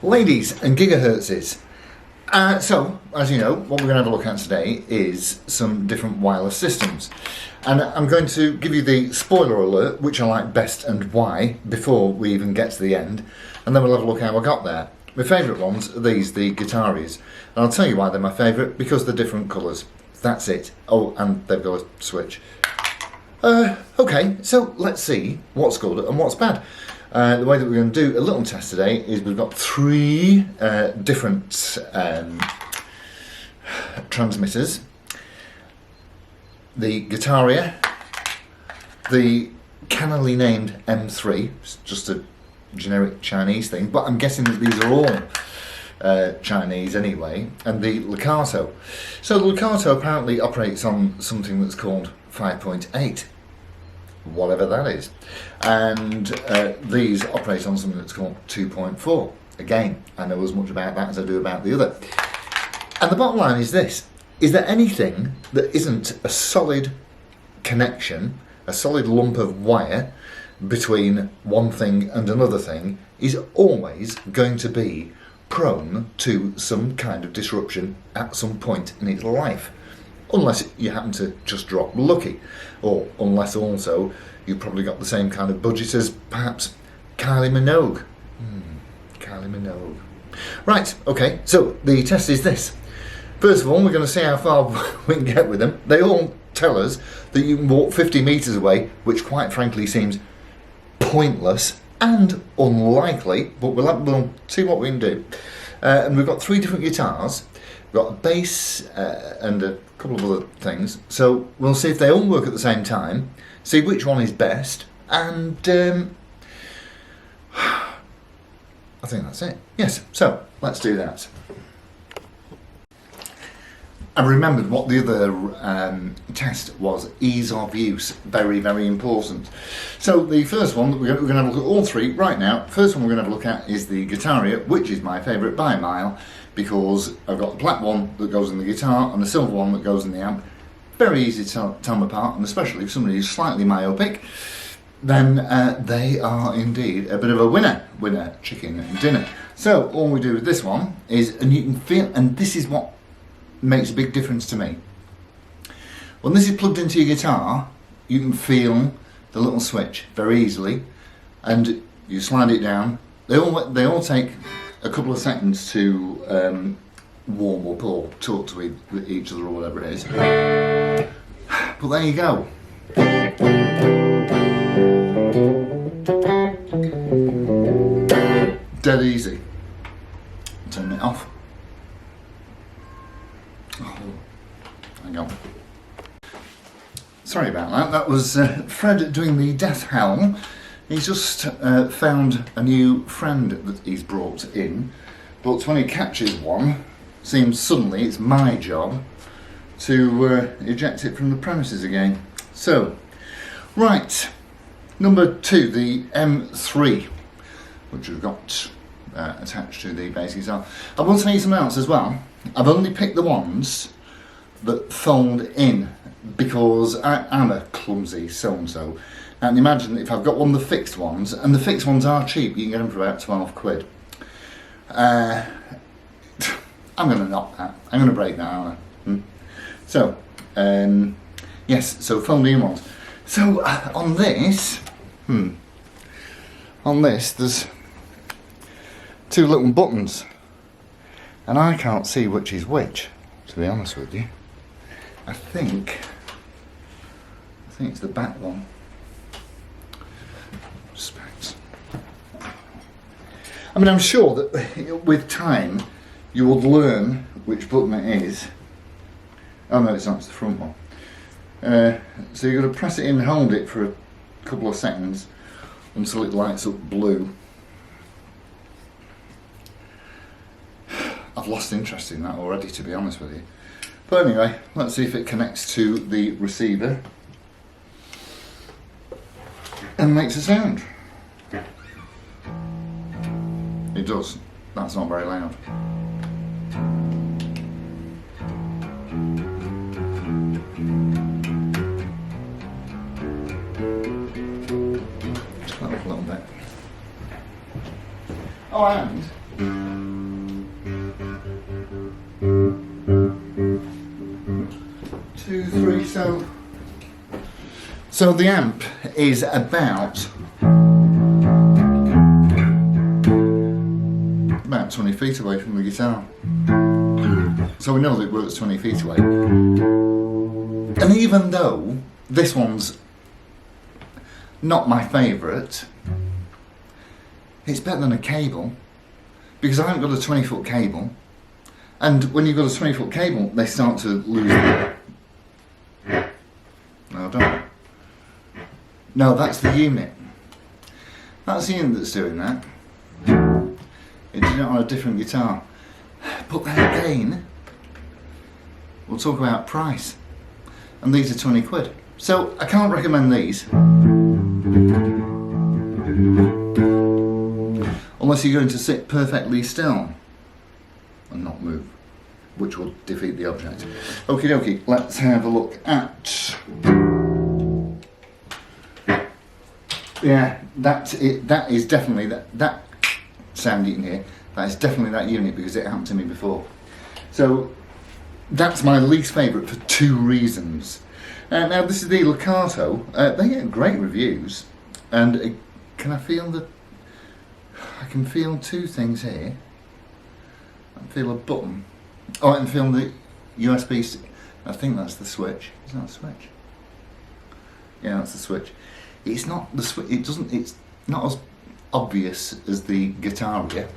Ladies and gigahertzes. So, as you know, what we're going to have a look at today is some different wireless systems. And I'm going to give you the spoiler alert, which I like best and why, before we even get to the end. And then we'll have a look how I got there. My favourite ones are these, the Guitaries. And I'll tell you why they're my favourite, because they're different colours. That's it. Oh, and they've got a switch. Okay, so let's see what's good and what's bad. The way that we're going to do a little test today is we've got three different transmitters. The Getaria, the cannily named M3, it's just a generic Chinese thing, but I'm guessing that these are all Chinese anyway, and the Locato. So the Locato apparently operates on something that's called 5.8. Whatever that is, and these operate on something that's called 2.4. Again, I know as much about that as I do about the other. And the bottom line is this: is there anything that isn't a solid connection, a solid lump of wire between one thing and another thing, is always going to be prone to some kind of disruption at some point in its life. Unless you happen to just drop lucky, or unless also you've probably got the same kind of budget as perhaps Kylie Minogue. Kylie Minogue. Right, okay, so the test is this. First of all, we're going to see how far we can get with them. They all tell us that you can walk 50 metres away, which quite frankly seems pointless and unlikely, but we'll see what we can do. And we've got three different guitars. We've got a bass and a couple of other things, so we'll see if they all work at the same time, see which one is best, and I think that's it. Yes, so let's do that. I remembered what the other test was: ease of use. Very, very important. So the first one that we're going to have a look at all three right now. First one we're going to have a look at is the Getaria, which is my favourite by a mile, because I've got the black one that goes in the guitar and the silver one that goes in the amp. Very easy to tell them apart, and especially if somebody is slightly myopic, then they are indeed a bit of a winner chicken dinner. So all we do with this one is, and you can feel, and this is what makes a big difference to me. When this is plugged into your guitar, you can feel the little switch very easily, and you slide it down. They all take a couple of seconds to warm up or talk to each other or whatever it is. But there you go. Dead easy. Turn it off. Oh, hang on. Sorry about that. That was Fred doing the death howl. He's just found a new friend that he's brought in, but when he catches one, seems suddenly it's my job to eject it from the premises again. So, right, number two, the M3, which we've got attached to the bass guitar. I will tell you something else as well. I've only picked the ones that fold in because I'm a clumsy so-and-so. And imagine if I've got one of the fixed ones, and the fixed ones are cheap, you can get them for about 12 quid. I'm going to knock that. I'm going to break that, aren't I? So, yes, so folding in ones. So, on this, there's two little buttons. And I can't see which is which, to be honest with you. I think it's the back one. Specs. I mean, I'm sure that with time you would learn which button it is. Oh no, it's not, it's the front one. So you're going to press it in and hold it for a couple of seconds until it lights up blue. I've lost interest in that already, to be honest with you. But anyway, let's see if it connects to the receiver and makes a sound. It does. That's not very loud. Just let it up a little bit. Oh, and Two, three, so the amp is about 20 feet away from the guitar. So we know that it works 20 feet away. And even though this one's not my favourite, it's better than a cable, because I haven't got a 20-foot cable, and when you've got a 20-foot cable they start to lose the... No, don't. No, that's the unit. That's the unit that's doing that. It did it on a different guitar. But then again, we'll talk about price. And these are 20 quid. So I can't recommend these. Unless you're going to sit perfectly still and not move, which will defeat the object. Okie dokie, let's have a look at... Yeah, that's it. That is definitely that sound you can hear. That is definitely that unit, because it happened to me before. So that's my least favourite for two reasons. Now this is the Locato. They get great reviews, and can I feel the? I can feel two things here. I can feel a button. Oh, I can feel the USB. I think that's the switch. Is that the switch? Yeah, that's the switch. It's not the switch. It doesn't. It's not as obvious as the Getaria.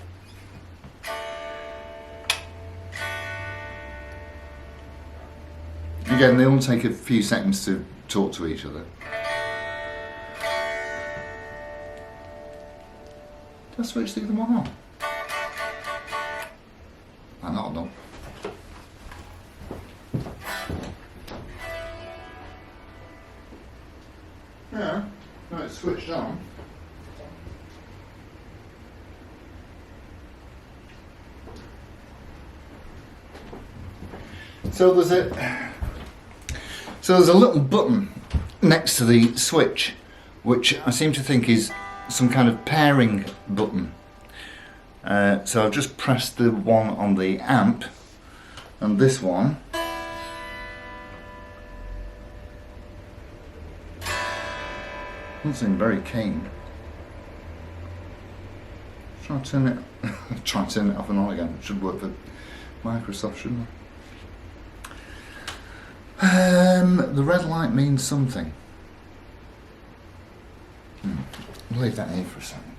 Again, they all take a few seconds to talk to each other. Did I switch the other one on? I not know. Yeah, no, it's switched on. So there's a little button next to the switch, which I seem to think is some kind of pairing button. So I've just pressed the one on the amp, and this one doesn't seem very keen. Try to turn it try to turn it off and on again. It should work for Microsoft, shouldn't it? The red light means something. I'll leave that here for a second.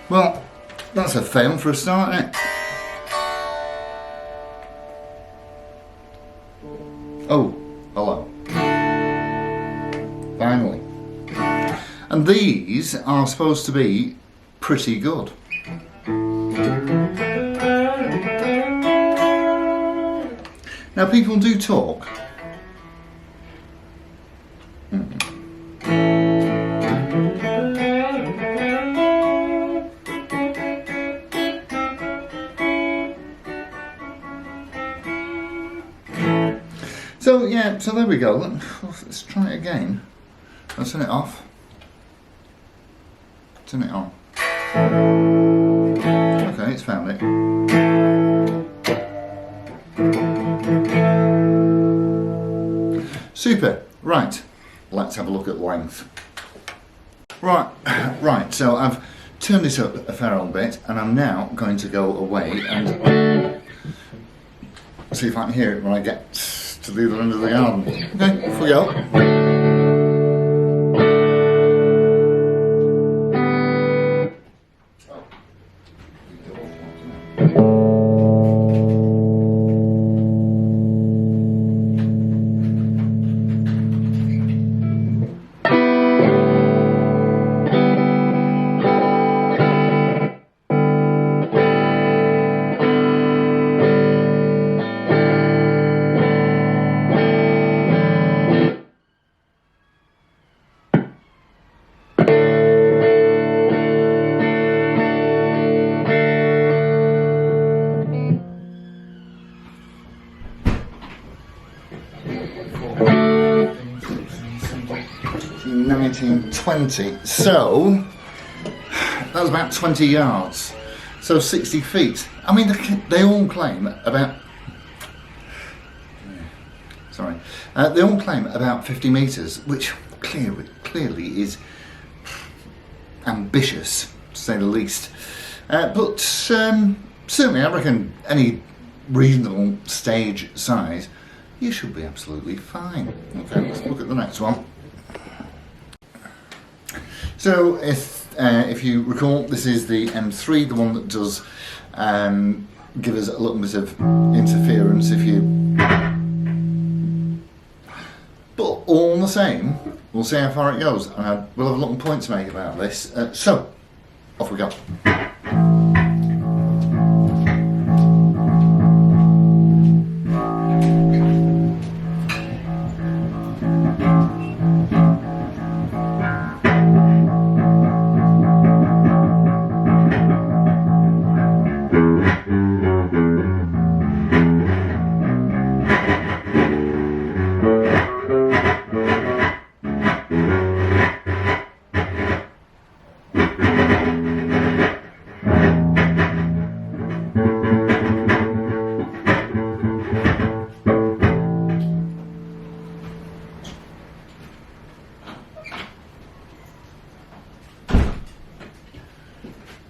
Well, that's a fail for a start, isn't it? Oh, hello. Finally. And these are supposed to be pretty good. Now, people do talk. So yeah, so there we go. Let's try it again. Let's turn it off. Turn it on. Okay, it's found it. Super. Right. Let's have a look at length. Right. So I've turned it up a fair old bit, and I'm now going to go away and see if I can hear it when I get to the other end of the garden. Okay, off we go. 120. So that was about 20 yards. So 60 feet. I mean, they all claim about. Sorry, they all claim about 50 meters, which clearly is ambitious, to say the least. But certainly, I reckon any reasonable stage size, you should be absolutely fine. Okay, let's look at the next one. So, if you recall, this is the M3, the one that does give us a little bit of interference if you. But all the same, we'll see how far it goes, and we'll have a little point to make about this. So, off we go.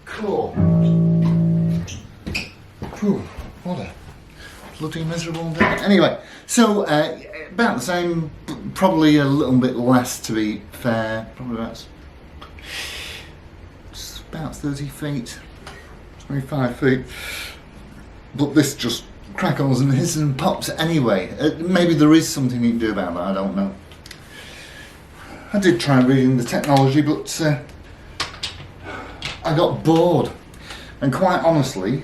Cool. Whew, what a bloody miserable day. Anyway, so about the same, probably a little bit less to be fair. Probably about 30 feet, 25 feet. But this just crackles and hisses and pops anyway. Maybe there is something you can do about that, I don't know. I did try reading the technology, but I got bored, and quite honestly, it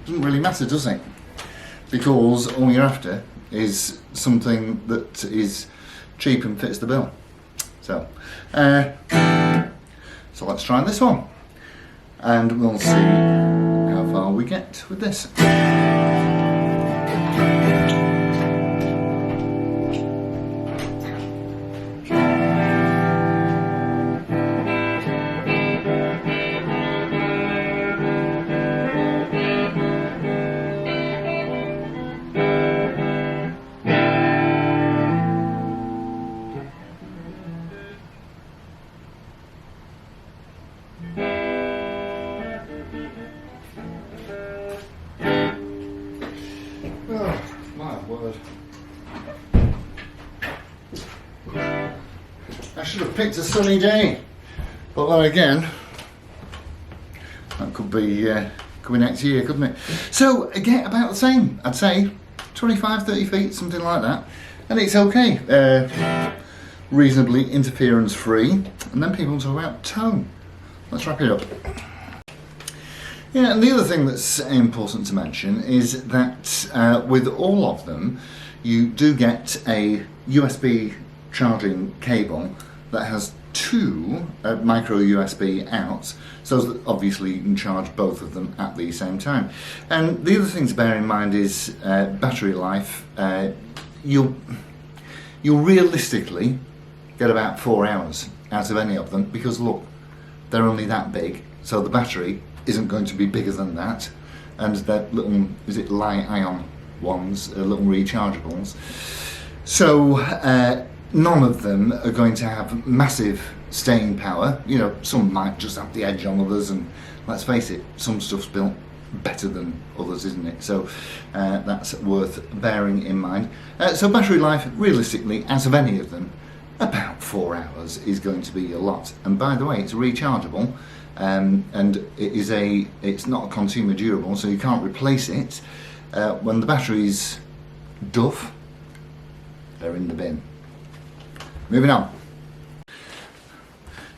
doesn't really matter, does it? Because all you're after is something that is cheap and fits the bill. So let's try this one, and we'll see how far we get with this. Oh, my word. I should have picked a sunny day, but then again, that could be next year, couldn't it? So again, about the same, I'd say 25, 30 feet, something like that, and it's okay, reasonably interference free. And then people talk about tone. Let's wrap it up. Yeah, and the other thing that's important to mention is that with all of them, you do get a USB charging cable that has two micro USB outs, so that obviously you can charge both of them at the same time. And the other thing to bear in mind is battery life. You'll realistically get about 4 hours out of any of them, because look, they're only that big, so the battery isn't going to be bigger than that, and they're little, is it Li-ion ones, little rechargeables. So none of them are going to have massive staying power. You know, some might just have the edge on others, and let's face it, some stuff's built better than others, isn't it? So that's worth bearing in mind. So battery life, realistically, out of any of them, about 4 hours is going to be a lot. And by the way, it's rechargeable. And it's not a consumer durable, so you can't replace it. When the battery's duff, they're in the bin. Moving on.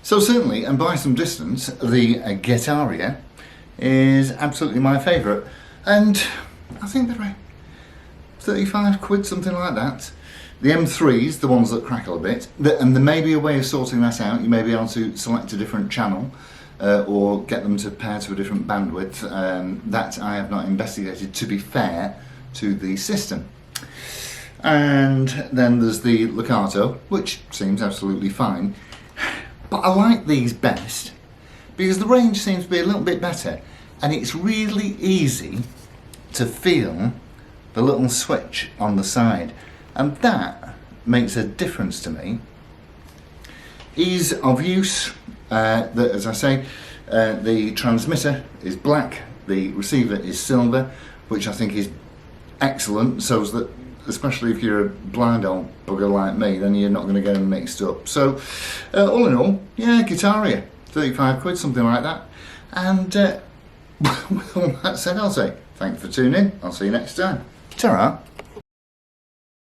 So certainly, and by some distance, the Getaria is absolutely my favourite, and I think they're about 35 quid, something like that. The M3s, the ones that crackle a bit, and there may be a way of sorting that out. You may be able to select a different channel, or get them to pair to a different bandwidth. That I have not investigated, to be fair to the system. And then there's the Locato, which seems absolutely fine. But I like these best because the range seems to be a little bit better, and it's really easy to feel the little switch on the side, and that makes a difference to me. Ease of use, as I say, the transmitter is black, the receiver is silver, which I think is excellent, so that especially if you're a blind old bugger like me, then you're not going to get them mixed up. So all in all, yeah, Getaria, 35 quid, something like that. And with all that said, I'll say thanks for tuning in. I'll see you next time. Ta-ra.